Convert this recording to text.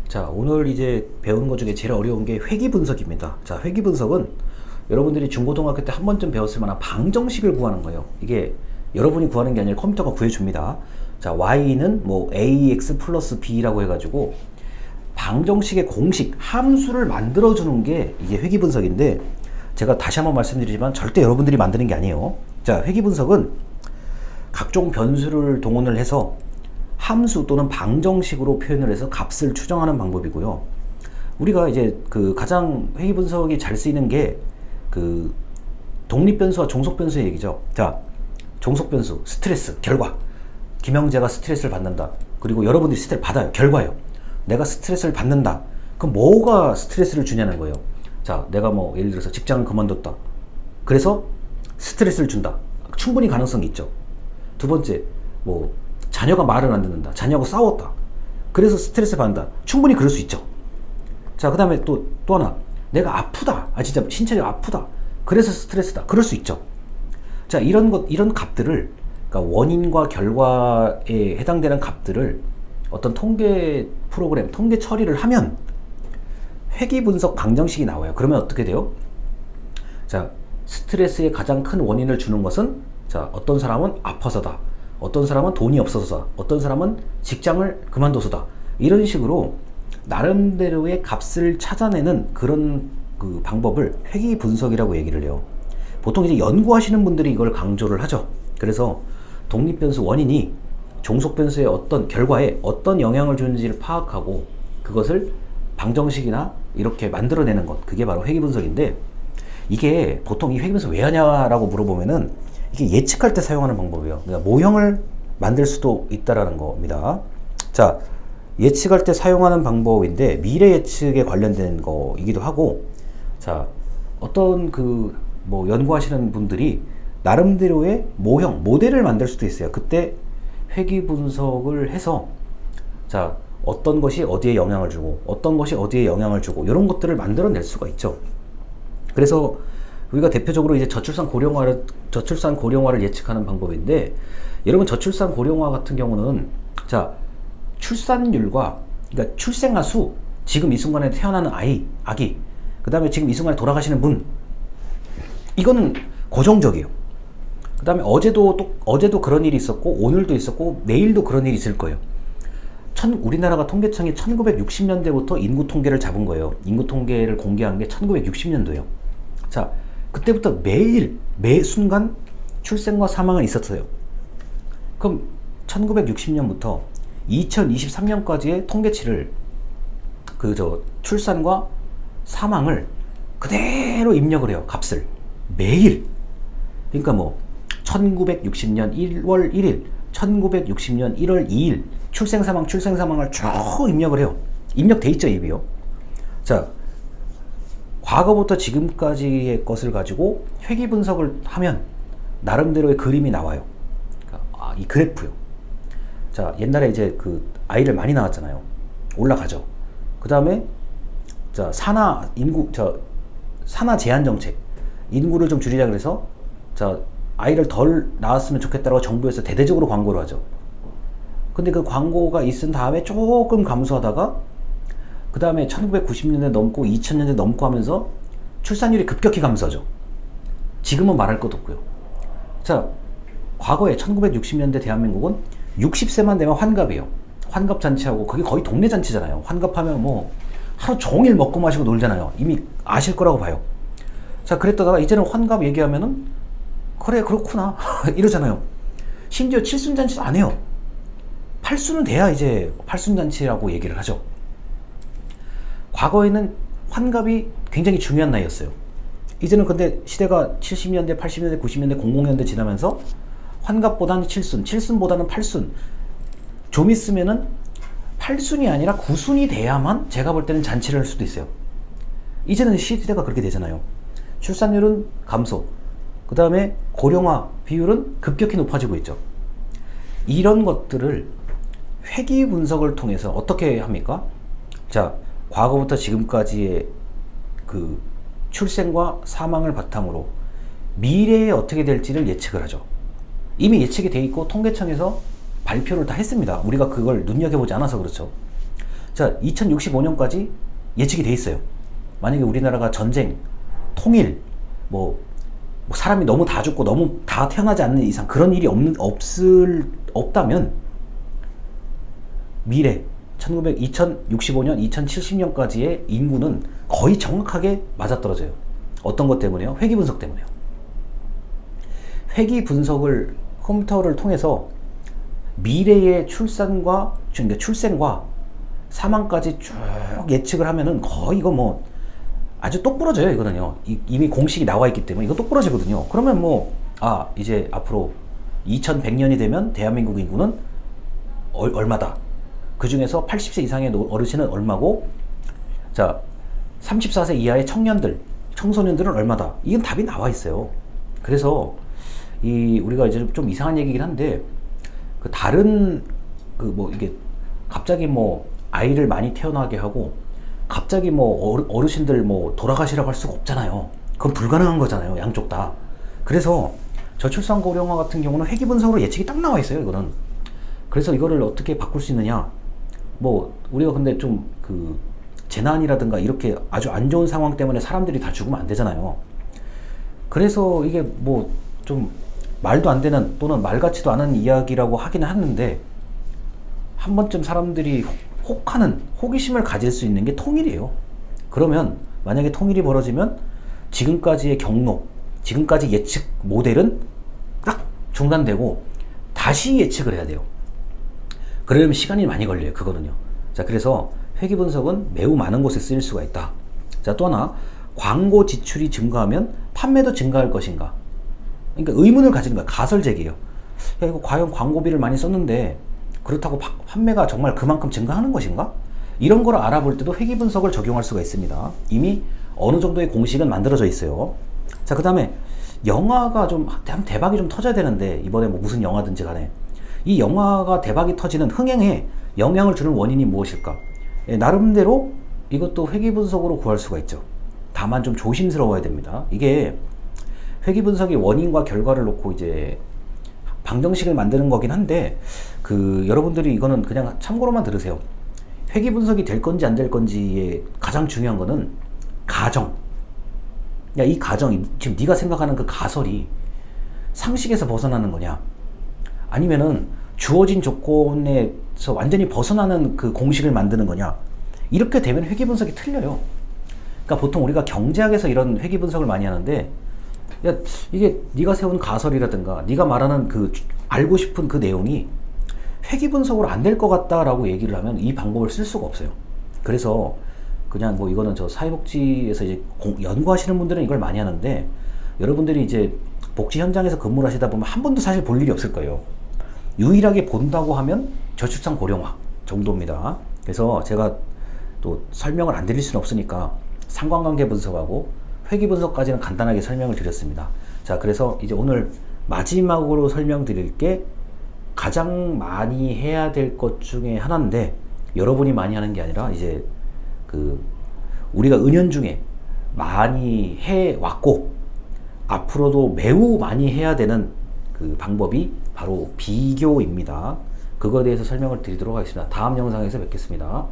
자, 오늘 이제 배우는 것 중에 제일 어려운 게 회귀 분석입니다. 자, 회귀 분석은 여러분들이 중고등학교 때 한 번쯤 배웠을 만한 방정식을 구하는 거예요. 이게 여러분이 구하는 게 아니라 컴퓨터가 구해줍니다. 자, y는 뭐 ax 플러스 b라고 해가지고 방정식의 공식, 함수를 만들어주는 게 이게 회귀 분석인데, 제가 다시 한번 말씀드리지만 절대 여러분들이 만드는 게 아니에요. 자, 회귀 분석은 각종 변수를 동원을 해서 함수 또는 방정식으로 표현을 해서 값을 추정하는 방법이고요. 우리가 이제 그 가장 회귀 분석이 잘 쓰이는 게 그 독립변수와 종속변수의 얘기죠. 자, 종속변수, 스트레스, 결과. 김영재가 스트레스를 받는다. 그리고 여러분들이 스트레스 받아요. 결과예요. 내가 스트레스를 받는다. 그럼 뭐가 스트레스를 주냐는 거예요. 자, 내가 뭐 예를 들어서 직장을 그만뒀다. 그래서 스트레스를 준다. 충분히 가능성이 있죠. 두 번째, 뭐 자녀가 말을 안 듣는다. 자녀하고 싸웠다. 그래서 스트레스 받는다. 충분히 그럴 수 있죠. 자, 그 다음에 또 하나. 내가 아프다. 진짜 신체적으로 아프다. 그래서 스트레스다. 그럴 수 있죠. 자, 이런 값들을, 그러니까 원인과 결과에 해당되는 값들을 어떤 통계 프로그램, 통계 처리를 하면 회귀 분석 방정식이 나와요. 그러면 어떻게 돼요? 자, 스트레스의 가장 큰 원인을 주는 것은, 자, 어떤 사람은 아파서다. 어떤 사람은 돈이 없어서다. 어떤 사람은 직장을 그만둬서다. 이런 식으로 나름대로의 값을 찾아내는 그런 그 방법을 회귀 분석이라고 얘기를 해요. 보통 이제 연구하시는 분들이 이걸 강조를 하죠. 그래서 독립변수 원인이 종속변수의 어떤 결과에 어떤 영향을 주는지를 파악하고 그것을 방정식이나 이렇게 만들어내는 것, 그게 바로 회귀 분석인데, 이게 보통 이 회귀 분석 왜 하냐라고 물어보면은 이게 예측할 때 사용하는 방법이에요. 그러니까 모형을 만들 수도 있다라는 겁니다. 자, 예측할 때 사용하는 방법인데 미래 예측에 관련된 거이기도 하고, 자, 어떤 그 뭐 연구하시는 분들이 나름대로의 모형, 모델을 만들 수도 있어요. 그때 회귀 분석을 해서, 자, 어떤 것이 어디에 영향을 주고 어떤 것이 어디에 영향을 주고 이런 것들을 만들어낼 수가 있죠. 그래서 우리가 대표적으로 이제 저출산 고령화를 예측하는 방법인데, 여러분 저출산 고령화 같은 경우는, 자, 출산율과, 그러니까 출생아 수, 지금 이 순간에 태어나는 아기, 그 다음에 지금 이 순간에 돌아가시는 분, 이거는 고정적이에요. 그 다음에 어제도 그런 일이 있었고 오늘도 있었고 내일도 그런 일이 있을 거예요. 우리나라가 통계청이 1960년대부터 인구 통계를 잡은 거예요. 인구 통계를 공개한 게 1960년도예요. 자, 그때부터 매 순간 출생과 사망은 있었어요. 그럼 1960년부터 2023년까지의 통계치를 출산과 사망을 그대로 입력을 해요. 값을 매일. 그러니까 뭐 1960년 1월 1일, 1960년 1월 2일 출생사망을 쭉 입력을 해요. 입력돼 있죠, 입이요. 자, 과거부터 지금까지의 것을 가지고 회귀 분석을 하면 나름대로의 그림이 나와요. 그러니까, 이 그래프요. 자, 옛날에 이제 그 아이를 많이 낳았잖아요. 올라가죠. 그 다음에 자, 산하 제한 정책, 인구를 좀 줄이자 그래서, 자, 아이를 덜 낳았으면 좋겠다고 정부에서 대대적으로 광고를 하죠. 근데 그 광고가 있은 다음에 조금 감소하다가 그 다음에 1990년대 넘고 2000년대 넘고 하면서 출산율이 급격히 감소하죠. 지금은 말할 것도 없고요. 자, 과거에 1960년대 대한민국은 60세만 되면 환갑이에요. 환갑 잔치하고, 그게 거의 동네 잔치잖아요. 환갑하면 뭐 하루 종일 먹고 마시고 놀잖아요. 이미 아실 거라고 봐요. 자, 그랬다가 이제는 환갑 얘기하면은 그래, 그렇구나 이러잖아요. 심지어 칠순잔치도 안 해요. 팔순은 돼야 이제 팔순잔치라고 얘기를 하죠. 과거에는 환갑이 굉장히 중요한 나이였어요. 이제는 근데 시대가 70년대, 80년대, 90년대, 00년대 지나면서 환갑보다는 칠순보다는 팔순, 좀 있으면은 팔순이 아니라 구순이 돼야만 제가 볼 때는 잔치를 할 수도 있어요. 이제는 시대가 그렇게 되잖아요. 출산율은 감소, 그 다음에 고령화 비율은 급격히 높아지고 있죠. 이런 것들을 회귀 분석을 통해서 어떻게 합니까? 자, 과거부터 지금까지의 그 출생과 사망을 바탕으로 미래에 어떻게 될지를 예측을 하죠. 이미 예측이 돼 있고 통계청에서 발표를 다 했습니다. 우리가 그걸 눈여겨보지 않아서 그렇죠. 자, 2065년까지 예측이 돼 있어요. 만약에 우리나라가 전쟁, 통일, 뭐 사람이 너무 다 죽고 너무 다 태어나지 않는 이상 그런 일이 없다면 미래 2065년, 2070년까지의 인구는 거의 정확하게 맞아떨어져요. 어떤 것 때문에요? 회귀 분석 때문에요. 회귀 분석을 컴퓨터를 통해서 미래의 출생과 사망까지 쭉 예측을 하면은 거의 이거 뭐 아주 똑부러져요. 이거는요. 이미 공식이 나와 있기 때문에 이거 똑부러지거든요. 그러면 뭐 이제 앞으로 2100년이 되면 대한민국 인구는 얼마다. 그 중에서 80세 이상의 어르신은 얼마고, 자 34세 이하의 청소년들은 얼마다. 이건 답이 나와 있어요. 그래서 우리가 이제 좀 이상한 얘기긴 한데 그 다른 이게 갑자기 뭐 아이를 많이 태어나게 하고 갑자기 뭐 어르신들 뭐 돌아가시라고 할 수가 없잖아요. 그건 불가능한 거잖아요. 양쪽 다. 그래서 저출산 고령화 같은 경우는 회귀 분석으로 예측이 딱 나와 있어요. 이거는. 그래서 이거를 어떻게 바꿀 수 있느냐, 뭐 우리가 근데 좀 재난이라든가 이렇게 아주 안 좋은 상황 때문에 사람들이 다 죽으면 안 되잖아요. 그래서 이게 뭐 좀 말도 안 되는 또는 말 같지도 않은 이야기라고 하기는 하는데 한 번쯤 사람들이 호기심을 가질 수 있는 게 통일이에요. 그러면 만약에 통일이 벌어지면 지금까지의 경로, 지금까지 예측 모델은 딱 중단되고 다시 예측을 해야 돼요. 그러려면 시간이 많이 걸려요. 그거는요. 자, 그래서 회귀 분석은 매우 많은 곳에 쓰일 수가 있다. 자, 또 하나, 광고 지출이 증가하면 판매도 증가할 것인가? 그러니까 의문을 가지는 거야. 가설제기예요. 야, 이거 과연 광고비를 많이 썼는데 그렇다고 판매가 정말 그만큼 증가하는 것인가? 이런 걸 알아볼 때도 회귀 분석을 적용할 수가 있습니다. 이미 어느 정도의 공식은 만들어져 있어요. 자, 그 다음에 영화가 좀 대박이 좀 터져야 되는데, 이번에 뭐 무슨 영화든지 간에 이 영화가 대박이 터지는 흥행에 영향을 주는 원인이 무엇일까? 나름대로 이것도 회귀 분석으로 구할 수가 있죠. 다만 좀 조심스러워야 됩니다. 이게 회귀 분석의 원인과 결과를 놓고 이제 방정식을 만드는 거긴 한데, 여러분들이 이거는 그냥 참고로만 들으세요. 회귀 분석이 될 건지 안 될 건지의 가장 중요한 거는 가정. 야, 이 가정이 지금 네가 생각하는 그 가설이 상식에서 벗어나는 거냐, 아니면은 주어진 조건에서 완전히 벗어나는 그 공식을 만드는 거냐. 이렇게 되면 회귀 분석이 틀려요. 그러니까 보통 우리가 경제학에서 이런 회귀 분석을 많이 하는데, 야, 이게 네가 세운 가설이라든가 네가 말하는 알고 싶은 그 내용이 회귀 분석으로 안 될 것 같다라고 얘기를 하면 이 방법을 쓸 수가 없어요. 그래서 그냥 뭐 이거는 저 사회복지에서 이제 연구하시는 분들은 이걸 많이 하는데, 여러분들이 이제 복지 현장에서 근무를 하시다 보면 한 번도 사실 볼 일이 없을 거예요. 유일하게 본다고 하면 저출산 고령화 정도입니다. 그래서 제가 또 설명을 안 드릴 수는 없으니까 상관관계 분석하고 회귀 분석까지는 간단하게 설명을 드렸습니다. 자, 그래서 이제 오늘 마지막으로 설명드릴 게 가장 많이 해야 될 것 중에 하나인데, 여러분이 많이 하는 게 아니라 이제 우리가 은연중에 많이 해왔고 앞으로도 매우 많이 해야 되는 그 방법이 바로 비교입니다. 그거에 대해서 설명을 드리도록 하겠습니다. 다음 영상에서 뵙겠습니다.